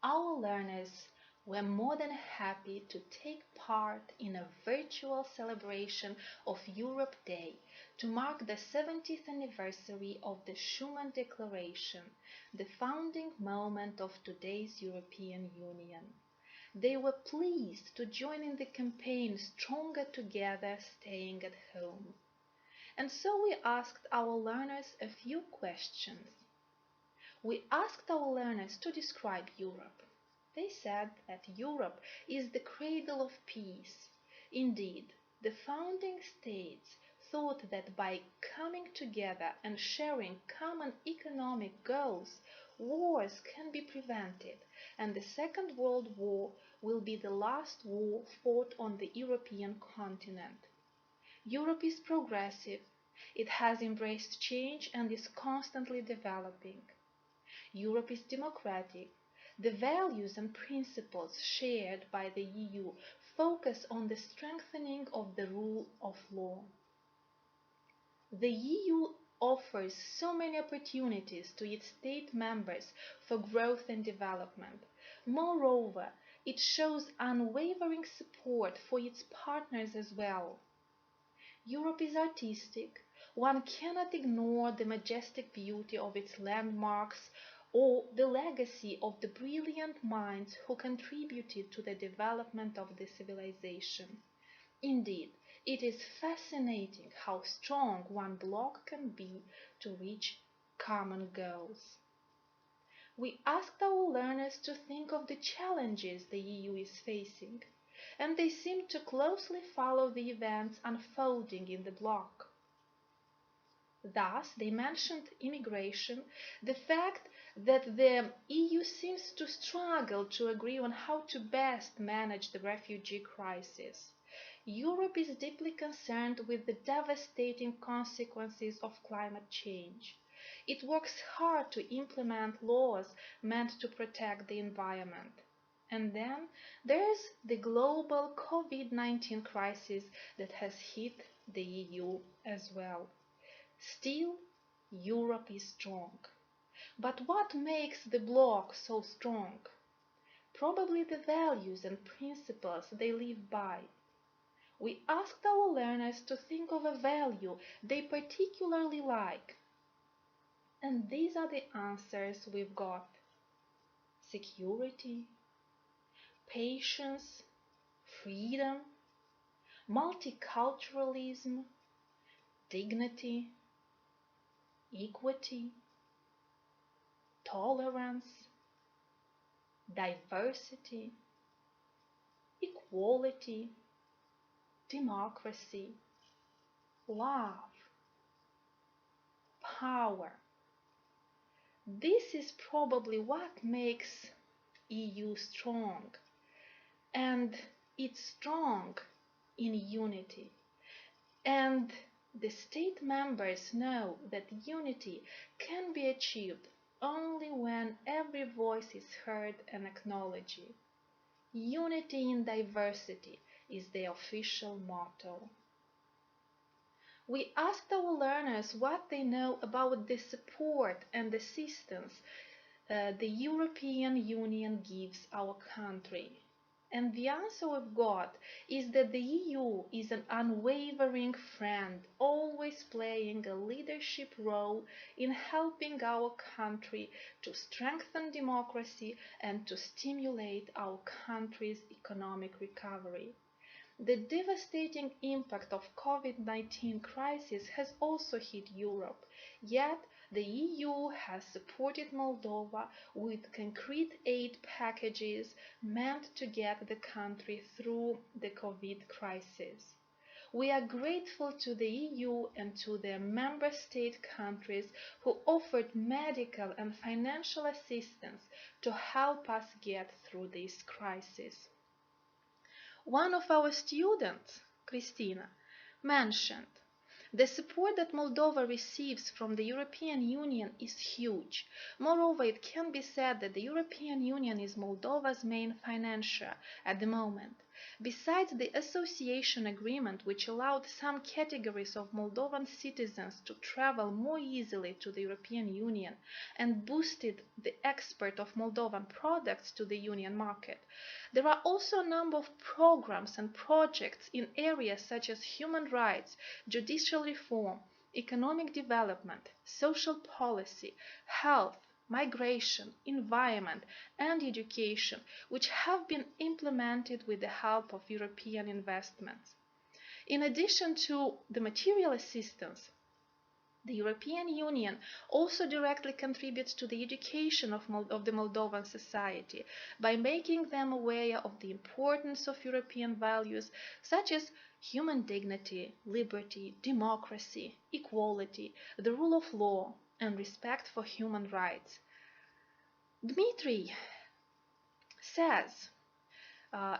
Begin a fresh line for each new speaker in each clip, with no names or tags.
Our learners were more than happy to take part in a virtual celebration of Europe Day to mark the 70th anniversary of the Schuman Declaration, the founding moment of today's European Union. They were pleased to join in the campaign Stronger Together, Staying at Home. And so we asked our learners a few questions. We asked our learners to describe Europe. They said that Europe is the cradle of peace. Indeed, the founding states thought that by coming together and sharing common economic goals, wars can be prevented, and the Second World War will be the last war fought on the European continent. Europe is progressive. It has embraced change and is constantly developing. Europe is democratic. The values and principles shared by the EU focus on the strengthening of the rule of law. The EU offers so many opportunities to its state members for growth and development. Moreover, it shows unwavering support for its partners as well. Europe is artistic. One cannot ignore the majestic beauty of its landmarks or the legacy of the brilliant minds who contributed to the development of the civilization. Indeed, it is fascinating how strong one bloc can be to reach common goals. We asked our learners to think of the challenges the EU is facing, and they seemed to closely follow the events unfolding in the bloc. Thus, they mentioned immigration, the fact that the EU seems to struggle to agree on how to best manage the refugee crisis. Europe is deeply concerned with the devastating consequences of climate change. It works hard to implement laws meant to protect the environment. And then there's the global COVID-19 crisis that has hit the EU as well. Still, Europe is strong. But what makes the bloc so strong? Probably the values and principles they live by. We asked our learners to think of a value they particularly like. And these are the answers we've got. Security, patience, freedom, multiculturalism, dignity, equity, tolerance, diversity, equality, democracy, love, power. This is probably what makes EU strong, and it's strong in unity. And the state members know that unity can be achieved only when every voice is heard and acknowledged. Unity in diversity is the official motto. We asked our learners what they know about the support and assistance the European Union gives our country. And the answer we've got is that the EU is an unwavering friend, always playing a leadership role in helping our country to strengthen democracy and to stimulate our country's economic recovery. The devastating impact of COVID-19 crisis has also hit Europe, yet the EU has supported Moldova with concrete aid packages meant to get the country through the COVID crisis. We are grateful to the EU and to their member state countries who offered medical and financial assistance to help us get through this crisis. One of our students, Christina, mentioned the support that Moldova receives from the European Union is huge. Moreover, it can be said that the European Union is Moldova's main financier at the moment. Besides the association agreement, which allowed some categories of Moldovan citizens to travel more easily to the European Union and boosted the export of Moldovan products to the Union market, there are also a number of programs and projects in areas such as human rights, judicial reform, economic development, social policy, health, migration, environment, and education, which have been implemented with the help of European investments. In addition to the material assistance, the European Union also directly contributes to the education of the Moldovan society by making them aware of the importance of European values such as human dignity, liberty, democracy, equality, the rule of law, and respect for human rights. Dmitry says,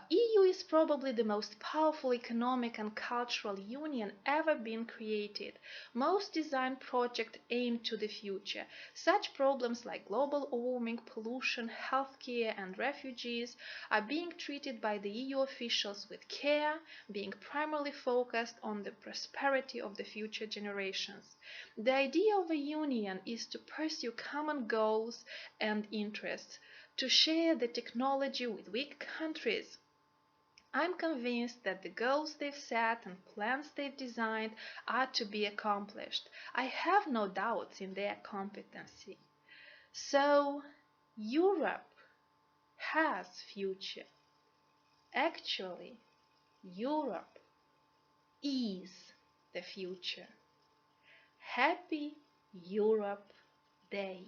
EU is probably the most powerful economic and cultural union ever been created. Most design projects aim to the future. Such problems like global warming, pollution, healthcare, and refugees are being treated by the EU officials with care, being primarily focused on the prosperity of the future generations. The idea of a union is to pursue common goals and interests, to share the technology with weak countries. I'm convinced that the goals they've set and plans they've designed are to be accomplished. I have no doubts in their competency. So, Europe has future. Actually, Europe is the future. Happy Europe Day!